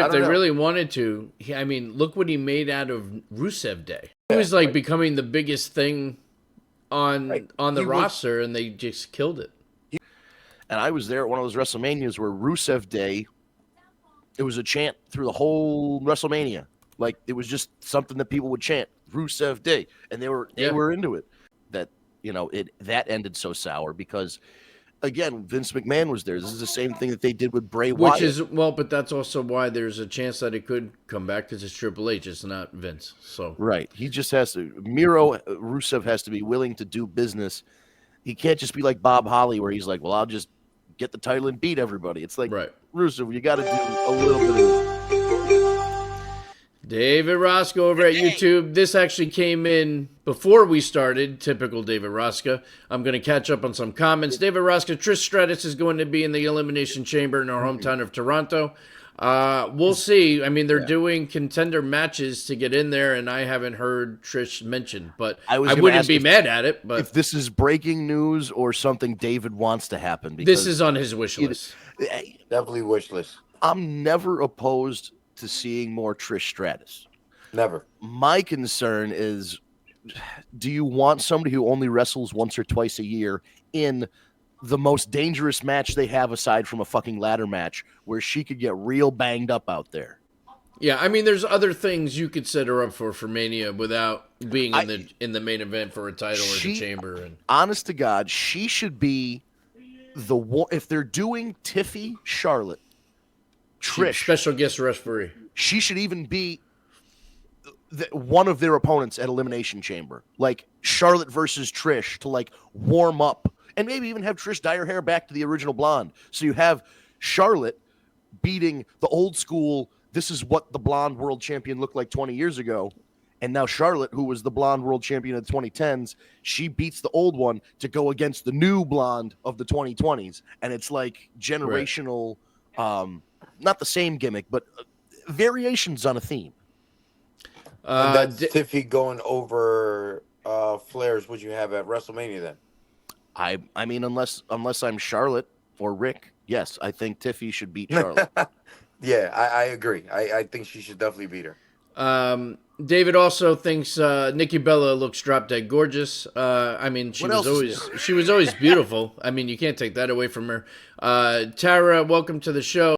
If don't they know. really wanted to, I mean, look what he made out of Rusev Day. He was like becoming the biggest thing Right. on the He was, roster, and they just killed it. And I was there at one of those WrestleManias where Rusev Day, it was a chant through the whole WrestleMania. Like it was just something that people would chant, Rusev Day, and they were into it. That that ended so sour because again, Vince McMahon was there. This is the same thing that they did with Bray Which Wyatt. is, well, but that's also why there's a chance that it could come back because it's Triple H. It's not Vince. So Right. He just has to, Rusev has to be willing to do business. He can't just be like Bob Holly where he's like, well, I'll just get the title and beat everybody. It's like, right. Rusev, you got to do a little bit of David Roscoe over at YouTube. This actually came in before we started. Typical David Roscoe. I'm going to catch up on some comments. David Roscoe, Trish Stratus is going to be in the Elimination Chamber in our hometown of Toronto. We'll see. I mean, they're doing contender matches to get in there, and I haven't heard Trish mentioned, but I wouldn't be mad at it. But if this is breaking news or something David wants to happen. Because this is on his wish list. definitely wish list. I'm never opposed to seeing more Trish Stratus. Never. My concern is, do you want somebody who only wrestles once or twice a year in the most dangerous match they have aside from a fucking ladder match where she could get real banged up out there? Yeah, I mean, there's other things you could set her up for Mania without being in the main event for a title or the chamber. And honest to God, she should be the one. If they're doing Tiffy, Charlotte, Trish, special guest referee, she should even be one of their opponents at Elimination Chamber, like Charlotte versus Trish, to like warm up. And maybe even have Trish dye her hair back to the original blonde. So you have Charlotte beating the old school, this is what the blonde world champion looked like 20 years ago. And now Charlotte, who was the blonde world champion of the 2010s, she beats the old one to go against the new blonde of the 2020s. And it's like generational, not the same gimmick, but variations on a theme. And that's Tiffy going over Flair's. Would you have at WrestleMania then? I mean, unless I'm Charlotte or Rick, yes, I think Tiffy should beat Charlotte. Yeah, I agree. I think she should definitely beat her. David also thinks Nikki Bella looks drop dead gorgeous. I mean, she was always beautiful. I mean, you can't take that away from her. Tara, welcome to the show.